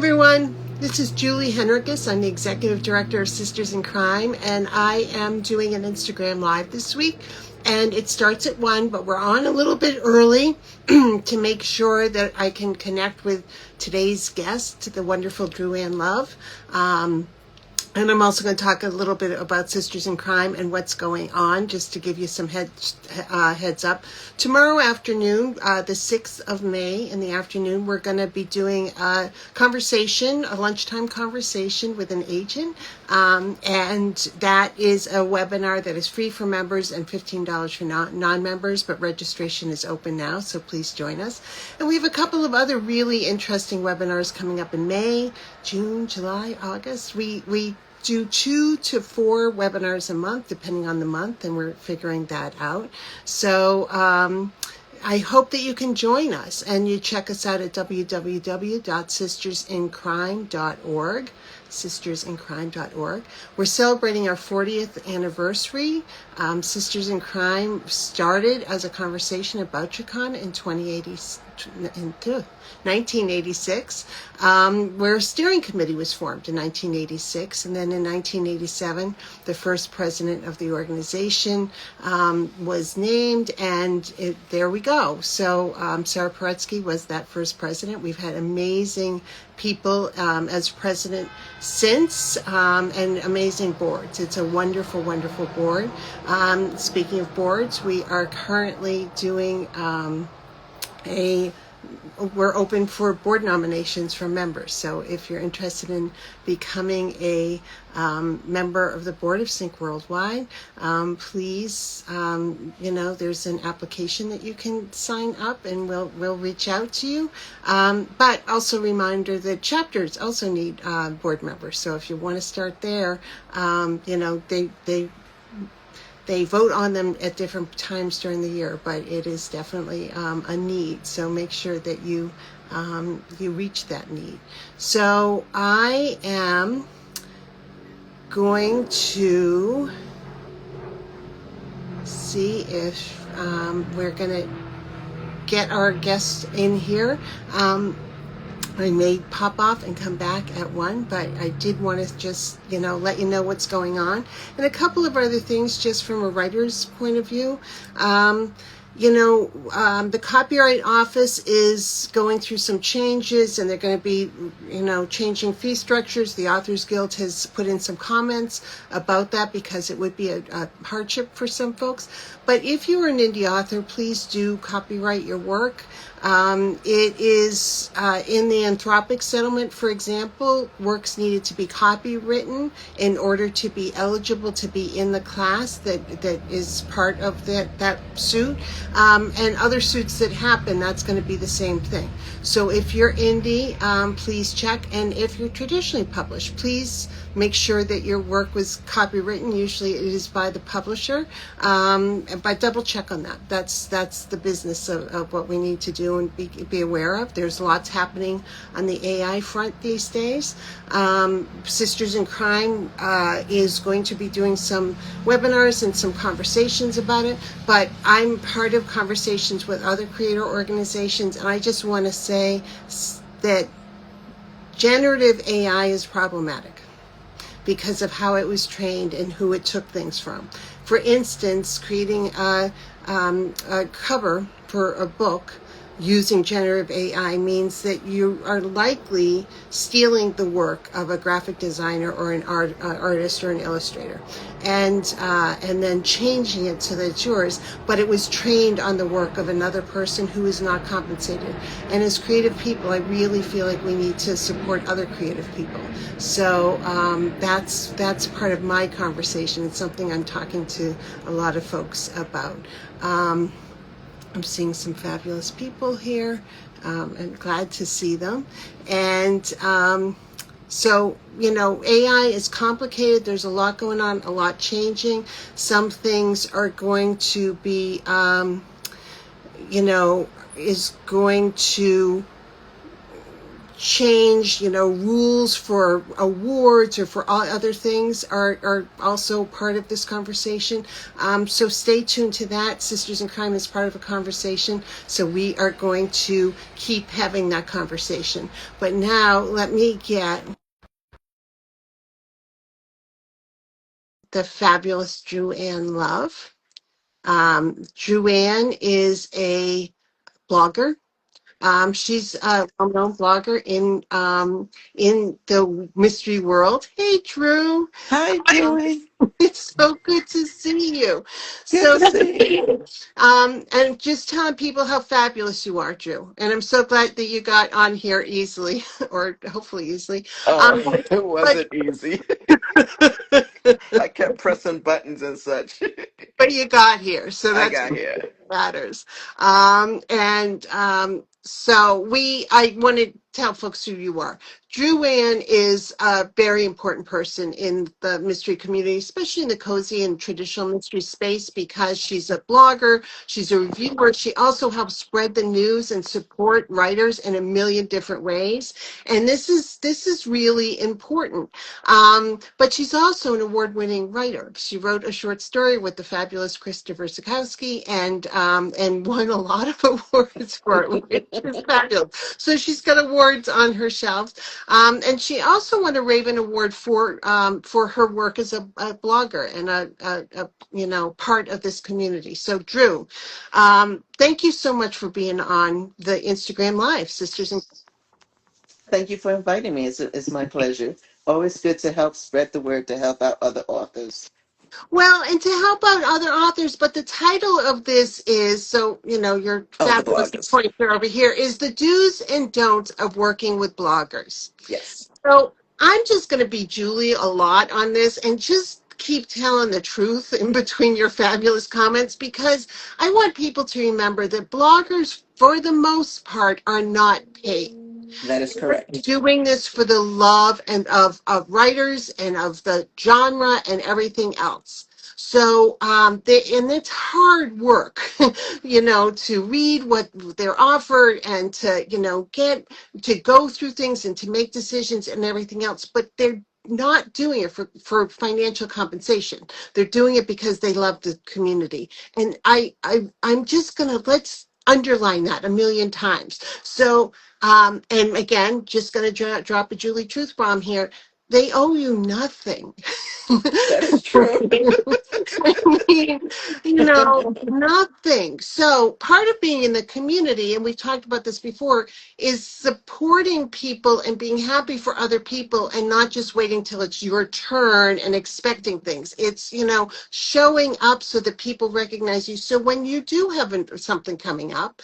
everyone, this is Julie Henricus. I'm the Executive Director of Sisters in Crime, and I am doing an Instagram Live this week, and it starts at 1, but we're on a little bit early to make sure that I can connect with today's guest, the wonderful Dru Ann Love. And I'm also going to talk a little bit about Sisters in Crime and what's going on, just to give you some heads up. Tomorrow afternoon, the 6th of May in the afternoon, we're going to be doing a conversation, a lunchtime conversation with an agent. And that is a webinar that is free for members and $15 for non-members, but registration is open now, so please join us. And we have a couple of other really interesting webinars coming up in May, June, July, August. We do 2 to 4 webinars a month, depending on the month, and we're figuring that out. So I hope that you can join us, and you check us out at www.sistersincrime.org. sistersincrime.org. We're celebrating our 40th anniversary. Sisters in Crime started as a conversation about Chicana in 1986, where a steering committee was formed in 1986, and then in 1987, the first president of the organization was named, and there we go. So Sarah Paretsky was that first president. We've had amazing people as president since, and amazing boards. It's a wonderful, wonderful board. Speaking of boards, we are currently doing we're open for board nominations from members. So if you're interested in becoming a member of the board of SinC Worldwide, please, there's an application that you can sign up, and we'll reach out to you. But also reminder that chapters also need board members. So if you want to start there, they vote on them at different times during the year, but it is definitely a need. So make sure that you reach that need. So I am going to see if we're going to get our guests in here. I may pop off and come back at 1, but I did want to just, let you know what's going on. And a couple of other things just from a writer's point of view. The Copyright Office is going through some changes, and they're going to be, changing fee structures. The Authors Guild has put in some comments about that because it would be a hardship for some folks. But if you are an indie author, please do copyright your work. It is in the Anthropic settlement, for example, works needed to be copywritten in order to be eligible to be in the class that is part of that suit. And other suits that happen, that's going to be the same thing. So if you're indie, please check. And if you're traditionally published, please make sure that your work was copywritten. Usually it is by the publisher, but double check on that. That's the business of what we need to do and be aware of. There's lots happening on the AI front these days. Sisters in Crime is going to be doing some webinars and some conversations about it, but I'm part of conversations with other creator organizations, and I just want to say that generative AI is problematic because of how it was trained and who it took things from. For instance, creating a cover for a book using generative AI means that you are likely stealing the work of a graphic designer or an artist or an illustrator, and then changing it so that it's yours, but it was trained on the work of another person who is not compensated. And as creative people, I really feel like we need to support other creative people. So that's part of my conversation. It's something I'm talking to a lot of folks about. I'm seeing some fabulous people here. I'm glad to see them. And so, AI is complicated. There's a lot going on, a lot changing. Some things are going to be, is going to change, rules for awards or for all other things are also part of this conversation. So stay tuned to that. Sisters in Crime is part of a conversation. So we are going to keep having that conversation. But now let me get the fabulous Dru Ann Love. Dru Ann is a blogger. She's a well-known blogger in the mystery world. Hey, Drew. Hi, Joy. It's so good to see you. Good So, to see you. and just telling people how fabulous you are, Drew. And I'm so glad that you got on here easily, or hopefully easily. Oh, Um, it but wasn't easy. I kept pressing buttons and such. but you got here, so I that's got here. matters. So I want to tell folks who you are. Dru Ann is a very important person in the mystery community, especially in the cozy and traditional mystery space, because she's a blogger, she's a reviewer. She also helps spread the news and support writers in a million different ways. And this is really important. But she's also an award-winning writer. She wrote a short story with the fabulous Christopher Sikowski and won a lot of awards for it, which is fabulous. So she's got awards on her shelves. And she also won a Raven Award for her work as a blogger and a part of this community. So Dru, thank you so much for being on the Instagram Live, Sisters in. Thank you for inviting me. It's my pleasure. Always good to help spread the word to help out other authors, Well, and to help out other authors, but the title of this is, so, your other fabulous bloggers. pointer over here is the do's and don'ts of working with bloggers. Yes, So I'm just going to be Julie a lot on this and just keep telling the truth in between your fabulous comments, because I want people to remember that bloggers, for the most part, are not paid. that is correct. Doing this for the love and of writers and of the genre and everything else. So and it's hard work, to read what they're offered and to, get to go through things and to make decisions and everything else. But they're not doing it for financial compensation. They're doing it because they love the community. And I'm just gonna let's underline that a million times. So and again, just going to drop a Julie Truth bomb here. They owe you nothing. That is true. I mean, nothing. So part of being in the community, and we've talked about this before, is supporting people and being happy for other people and not just waiting till it's your turn and expecting things. It's, showing up so that people recognize you. So when you do have something coming up,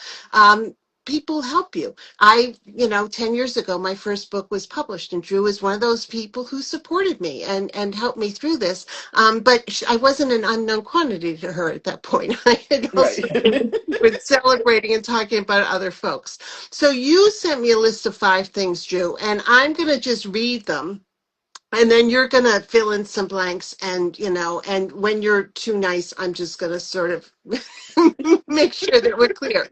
people help you. 10 years ago, my first book was published, and Dru is one of those people who supported me and helped me through this. But I wasn't an unknown quantity to her at that point. I had also Right. been celebrating and talking about other folks. So you sent me a list of 5 things, Dru, and I'm going to just read them. And then you're going to fill in some blanks and when you're too nice, I'm just going to sort of make sure that we're clear.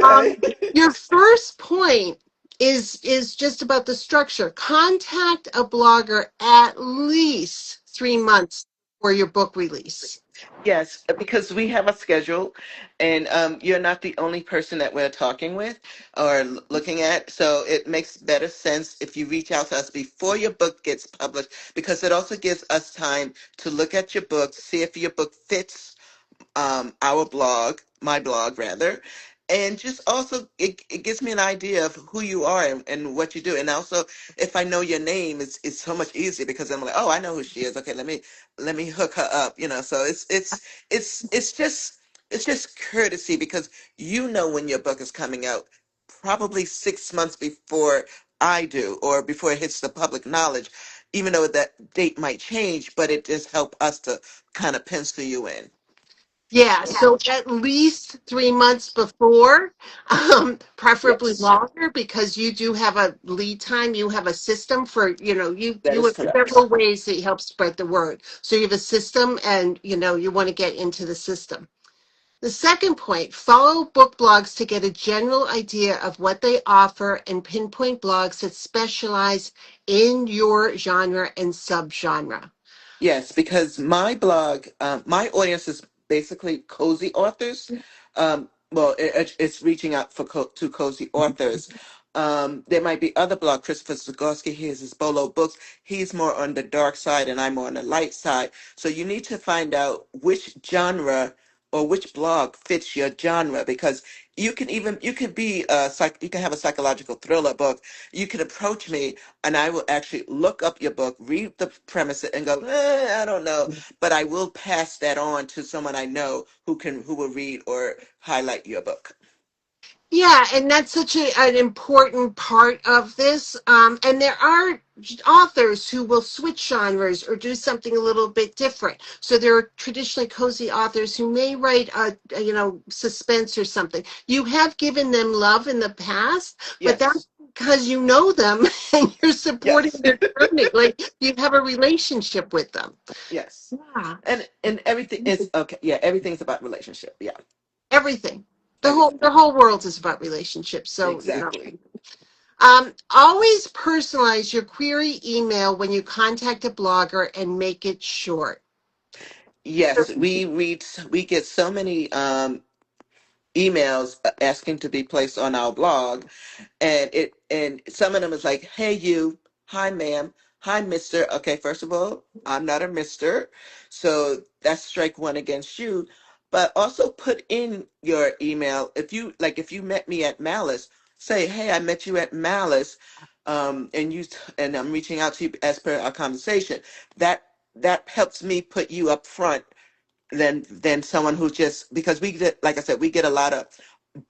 Um, Okay. your first point is just about the structure. Contact a blogger at least 3 months for your book release. Yes, because we have a schedule, and you're not the only person that we're talking with or looking at. So it makes better sense if you reach out to us before your book gets published, because it also gives us time to look at your book, see if your book fits our blog, my blog rather, and just also it gives me an idea of who you are and what you do. And also, if I know your name, it's so much easier because I'm like, oh, I know who she is. Okay, let me hook her up. So it's just courtesy because you know when your book is coming out, probably 6 months before I do or before it hits the public knowledge. Even though that date might change, but it just help us to kind of pencil you in. Yeah, so at least 3 months before, preferably Yes, longer, because you do have a lead time. You have a system for, that you is have correct. several ways that you help spread the word. So you have a system and, you want to get into the system. The second point, follow book blogs to get a general idea of what they offer and pinpoint blogs that specialize in your genre and subgenre. Yes, because my blog, my audience is basically cozy authors. Well, it's reaching out to cozy authors. There might be other blog. Christopher Zagorski, his Bolo Books. He's more on the dark side, and I'm more on the light side. So you need to find out which genre or which blog fits your genre, because you can be you can have a psychological thriller book. You can approach me and I will actually look up your book, read the premise, and go, I don't know, but I will pass that on to someone I know who will read or highlight your book. Yeah, and that's such an important part of this. And there are authors who will switch genres or do something a little bit different. So there are traditionally cozy authors who may write suspense or something. You have given them love in the past, but that's Yes, because you know them and you're supporting yes, their journey. Like you have a relationship with them. yes, Yeah, and everything is okay. Yeah, everything's about relationship. Yeah, everything. everything. The whole world is about relationships. So, Exactly. always personalize your query email when you contact a blogger and make it short. Yes, we get so many emails asking to be placed on our blog, and some of them is like, hey you, hi ma'am, hi mister. Okay, first of all, I'm not a mister, so that's strike one against you. But also put in your email, if you met me at Malice, say, hey, I met you at Malice, and I'm reaching out to you as per our conversation. That helps me put you up front than someone who just, because we get, like I said, we get a lot of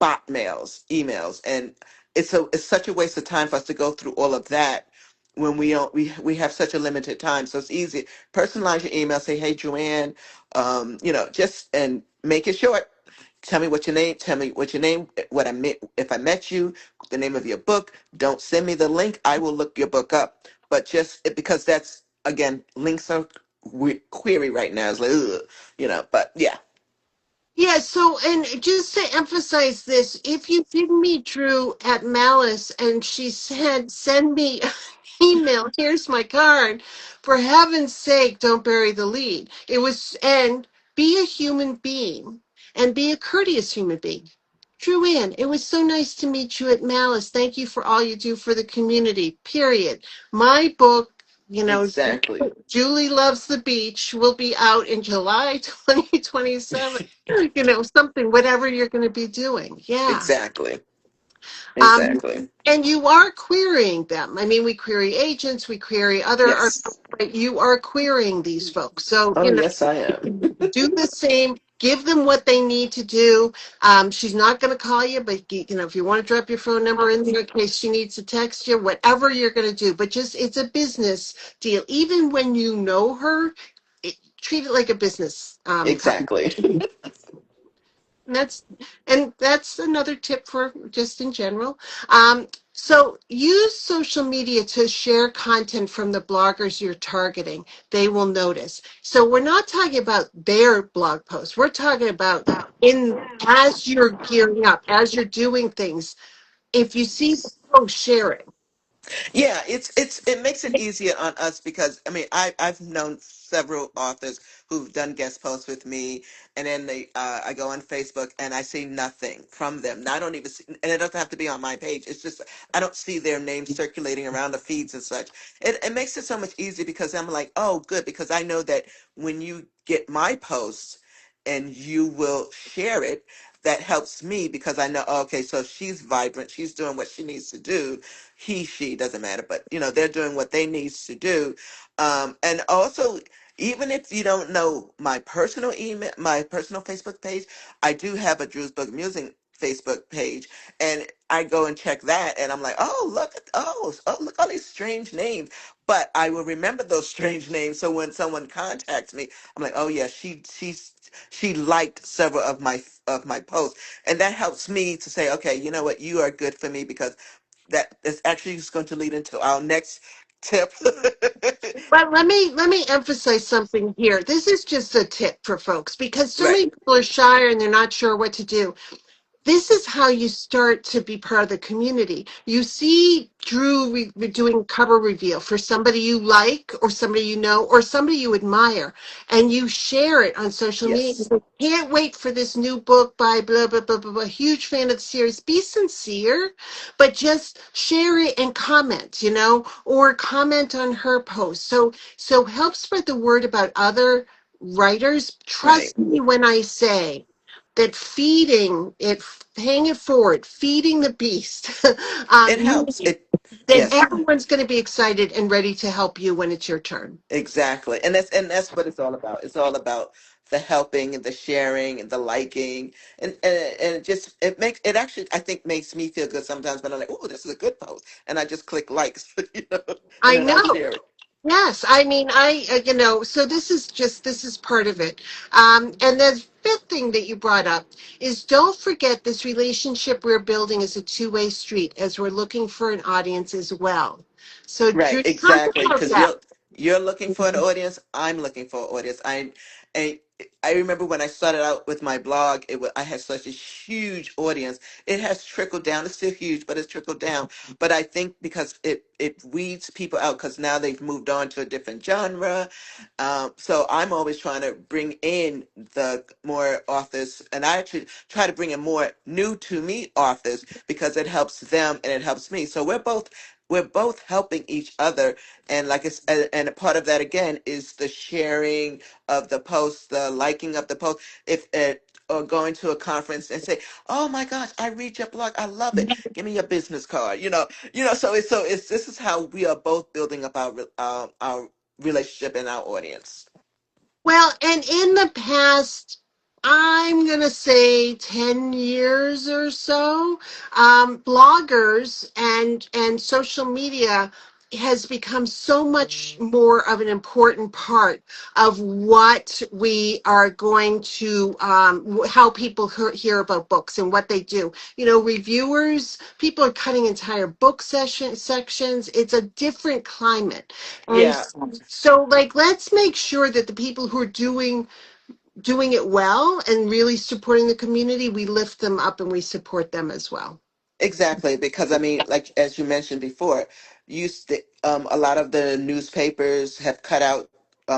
bot mails, emails, and it's such a waste of time for us to go through all of that when we have such a limited time. So it's easy. Personalize your email. Say, hey, Joanne, just and make it short. Tell me what your name. Tell me what your name. What I met. If I met you, the name of your book. Don't send me the link. I will look your book up. But because that's, again, links are query right now. It's like, ugh, But yeah, Yeah, so, and just to emphasize this, if you did meet Drew at Malice and she said, send me an email, here's my card, for heaven's sake, don't bury the lead. And be a human being and be a courteous human being. Drew Ann, it was so nice to meet you at Malice. Thank you for all you do for the community, period. My book, you know, exactly, Julie Loves the Beach will be out in July 2027. Something, whatever you're going to be doing. Yeah. exactly, Um, exactly. and you are querying them. I mean, we query agents, we query other artists, Yes. but you are querying these folks. So, Oh, yes, I am. do the same. Give them what they need to do. She's not going to call you, but if you want to drop your phone number in there in case she needs to text you, whatever you're going to do. But just it's a business deal. Even when you know her, treat it like a business. Exactly. And that's another tip for just in general. So use social media to share content from the bloggers you're targeting. They will notice. So we're not talking about their blog posts. We're talking about in as you're gearing up, as you're doing things. If you see the post, share it. Yeah, it makes it easier on us, because I mean I've known several authors who've done guest posts with me, and then I go on Facebook and I see nothing from them. Now, I don't even see, and it doesn't have to be on my page. It's just I don't see their names circulating around the feeds and such. It makes it so much easier, because I'm like, oh, good, because I know that when you get my posts and you will share it, that helps me, because I know, okay, so she's vibrant, she's doing what she needs to do. She doesn't matter, but they're doing what they needs to do. And also, even if you don't know my personal email, my personal Facebook page, I do have a Drew's Book Musing Facebook page, and I go and check that, and I'm like, oh, look, all these strange names. But I will remember those strange names, so when someone contacts me, I'm like, oh yeah, she liked several of my posts, and that helps me to say, okay, you know what, you are good for me, because that is actually going to lead into our next tip. But let me emphasize something here. This is just a tip for folks because so Right. many people are shy and they're not sure what to do. This is how you start to be part of the community. You see Drew doing cover reveal for somebody you like or somebody you know or somebody you admire, and you share it on social media. You Yes. say, can't wait for this new book by blah, blah, blah, blah, blah. Huge fan of the series. Be sincere, but just share it and comment, or comment on her post. So help spread the word about other writers. Right. Trust me when I say that feeding it, paying it forward, feeding the beast, It helps. means It that yes. everyone's going to be excited and ready to help you when it's your turn. Exactly. And that's what it's all about. It's all about the helping and the sharing and the liking and it just it makes it actually I think makes me feel good sometimes when I'm like, oh, this is a good post. And I just click likes, and I then I know. share it. Yes, I mean, so this is part of it. And the fifth thing that you brought up is don't forget this relationship we're building is a two-way street as we're looking for an audience as well. So, Right, Drew, talk exactly. about Because that. you're looking for an audience. I'm looking for an audience. I I remember when I started out with my blog, I had such a huge audience. It has trickled down. It's still huge, but it's trickled down. But I think because it weeds people out because now they've moved on to a different genre. So I'm always trying to bring in the more authors, and I actually try to bring in more new to me authors because it helps them and it helps me. So we're both helping each other, and and a part of that again is the sharing of the post, the liking of the post. If or going to a conference and say, "Oh my gosh, I read your blog, I love it. Give me your business card." So it's this is how we are both building up our relationship and our audience. Well, and in the past, I'm going to say 10 years or so, bloggers and social media has become so much more of an important part of what we are going to, how people hear about books and what they do. Reviewers, people are cutting entire book sections. It's a different climate. And Yeah, so, like, let's make sure that the people who are doing it well and really supporting the community, we lift them up and we support them as well. exactly, because I mean, like as you mentioned before, a lot of the newspapers have cut out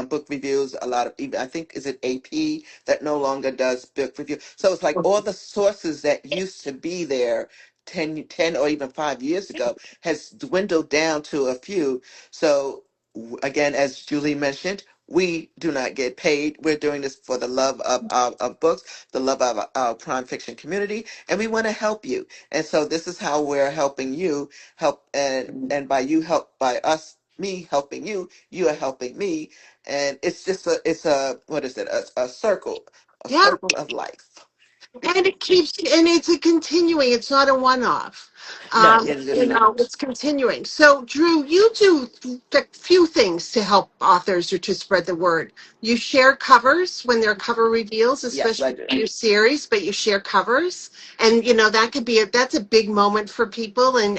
book reviews. A lot of even I think is it AP that no longer does book review. So it's like all the sources that used to be there 10 or even 5 years ago has dwindled down to a few. So again, as Julie mentioned, we do not get paid. We're doing this for the love of books, the love of our crime fiction community, and we want to help you. And so this is how we're helping you help, and by you help by us me helping you, you are helping me, and it's just a what is it, a Yeah. circle of life. And it's a continuing, it's not a one-off. No, it is not. It's continuing. So, Drew, you do a few things to help authors or to spread the word. You share covers when there are cover reveals, Yes, I especially do. in your series, but you share covers. And, that could be that's a big moment for people and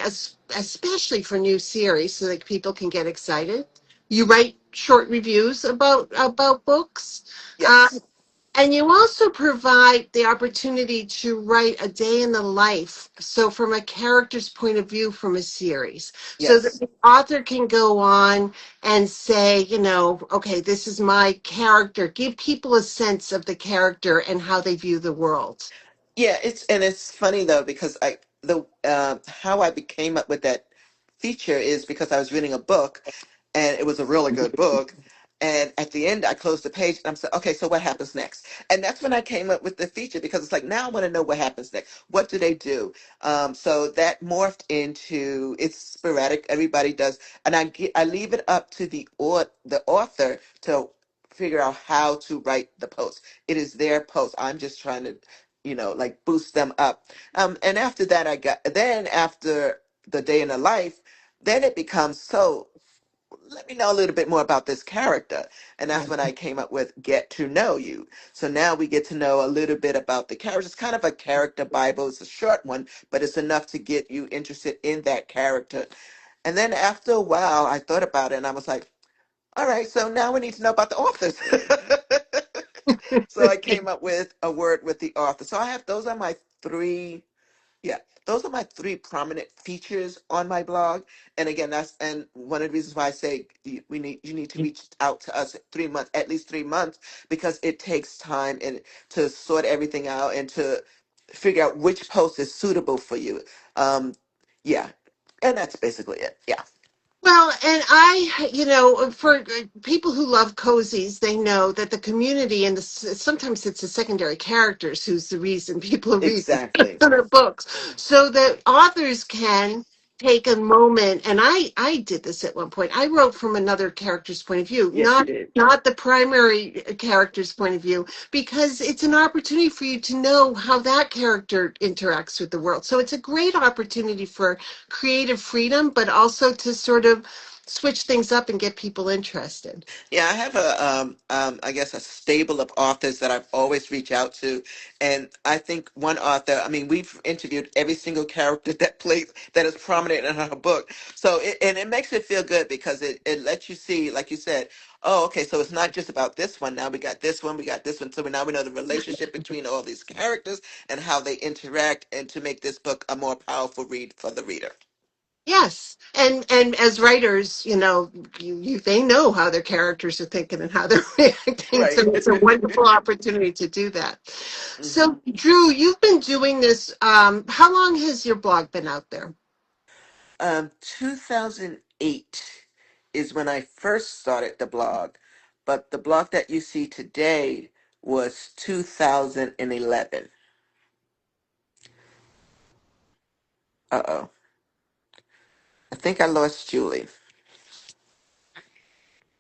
especially for new series so that people can get excited. You write short reviews about books. Uh, Yes, and you also provide the opportunity to write a day in the life. So, from a character's point of view from a series, so that yes. the author can go on and say, okay, this is my character. Give people a sense of the character and how they view the world. Yeah, it's funny though because I the how I became up with that feature is because I was reading a book, and it was a really good book, and at the end I closed the page and I'm saying, okay, so what happens next? And that's when I came up with the feature because it's like now I want to know what happens next. What do they do? So that morphed into it's sporadic. Everybody does, and I leave it up to the author to figure out how to write the post. It is their post. I'm just trying to like boost them up. And after that, after the day in the life, then it becomes so. Let me know a little bit more about this character. And that's when I came up with Get to Know You. So now we get to know a little bit about the character. It's kind of a character Bible. It's a short one, but it's enough to get you interested in that character. And then after a while, I thought about it and I was like, all right, so now we need to know about the authors. So I came up with a word with the author. So I have those are my three, yeah, those are my three prominent features on my blog. And again, that's and one of the reasons why I say you need to reach out to us 3 months, at least 3 months, because it takes time and to sort everything out and to figure out which post is suitable for you. Yeah, and that's basically it. Yeah, Well, and for people who love cozies, they know that the community and sometimes it's the secondary characters who's the reason people are reading exactly. their books. So that authors can take a moment, and I did this at one point. I wrote from another character's point of view, Yes, you did. not the primary character's point of view, because it's an opportunity for you to know how that character interacts with the world. So it's a great opportunity for creative freedom, but also to sort of switch things up and get people interested. Yeah, I have I guess a stable of authors that I've always reach out to, and I think one author. I mean, we've interviewed every single character that is prominent in her book. So it makes it feel good because it lets you see, like you said, oh, okay, so it's not just about this one. Now we got this one, we got this one. So now we know the relationship between all these characters and how they interact, and to make this book a more powerful read for the reader. Yes, and as writers, they know how their characters are thinking and how they're reacting. So Right. it's a wonderful opportunity to do that. Hmm. So, Drew, you've been doing this. How long has your blog been out there? 2008 is when I first started the blog, but the blog that you see today was 2011. Uh-oh. I think I lost Julie.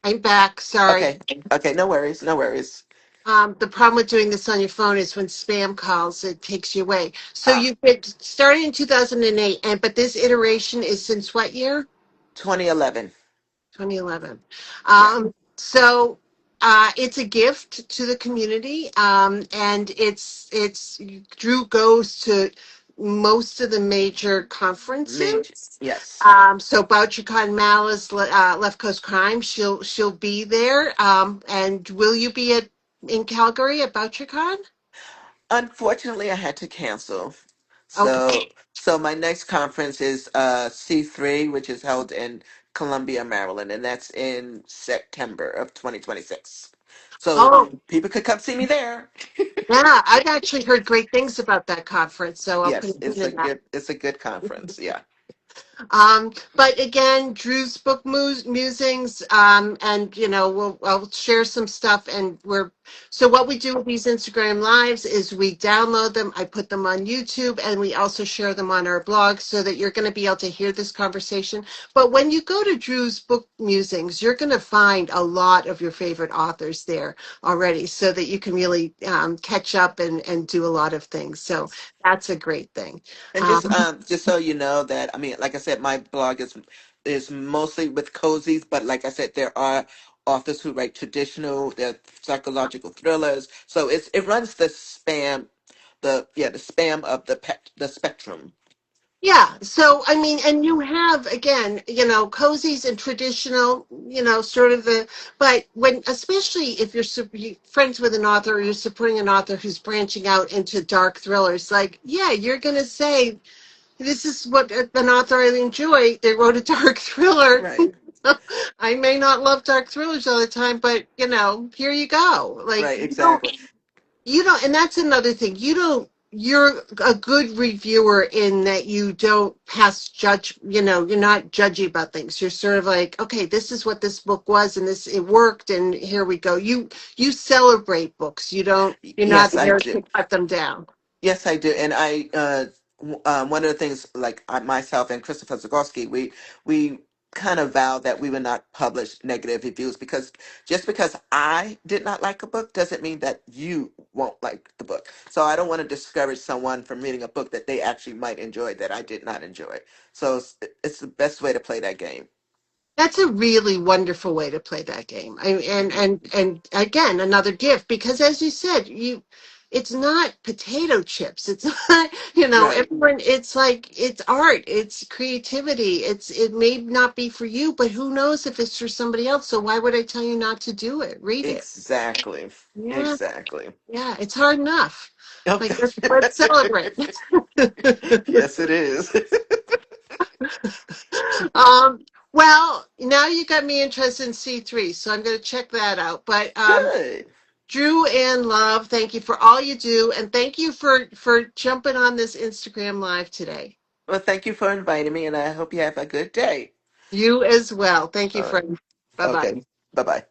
I'm back. Sorry. Okay. Okay, no worries, no worries. The problem with doing this on your phone is when spam calls, it takes you away. So Ah, you've been started in 2008, but this iteration is since what year? 2011. 2011. Yeah. It's a gift to the community, and it's Drew goes to most of the major Major. conferences. Yes. So Bouchercon Malice, Left Coast Crime, she'll be there. And will you be in Calgary at Bouchercon? Unfortunately, I had to cancel. Okay. So my next conference is C3, which is held in Columbia, Maryland, and that's in September of 2026. So Oh, people could come see me there. yeah, I've actually heard great things about that conference, so I'll put Yes, a pin in that. it's a good conference. Yeah. But again, Drew's book musings, and I'll share some stuff. And so what we do with these Instagram lives is we download them, I put them on YouTube, and we also share them on our blog so that you're going to be able to hear this conversation. But when you go to Drew's book musings, you're going to find a lot of your favorite authors there already, so that you can really catch up and do a lot of things. So that's a great thing. And just so you know that I mean, like I said, my blog is mostly with cozies, but like I said, there are authors who write traditional, they're psychological thrillers. So it runs the spam of the spectrum. Yeah. So, I mean, and you have, again, cozies and traditional, sort of but especially if you're friends with an author or you're supporting an author who's branching out into dark thrillers, like, yeah, you're going to say, this is what an author I enjoy. They wrote a dark thriller. Right. I may not love dark thrillers all the time, but, here you go. Like, Right, exactly. and that's another thing. You're a good reviewer in that you don't pass judge, you're not judgy about things. You're sort of like, okay, this is what this book was and it worked and here we go. You celebrate books. You're not Yes, I there to do. cut them down. Yes, I do. And one of the things, like myself and Christopher Zagorski, we kind of vowed that we would not publish negative reviews because just because I did not like a book doesn't mean that you won't like the book. So I don't want to discourage someone from reading a book that they actually might enjoy that I did not enjoy. So it's the best way to play that game. That's a really wonderful way to play that game. And again, another gift because as you said, it's not potato chips. It's not, you know, Right. everyone, it's like, it's art, it's creativity. It may not be for you, but who knows if it's for somebody else. So why would I tell you not to do it? Read it. Exactly. Yeah. Exactly. Yeah. It's hard enough. Oh, Like, let's celebrate. yes, it is. um, well, now you got me interested in C3, so I'm going to check that out. But Good. Dru Ann Love, thank you for all you do, and thank you for jumping on this Instagram live today. Well, thank you for inviting me, and I hope you have a good day. You as well. Thank you, All right. friend. Bye bye. Okay. Bye bye.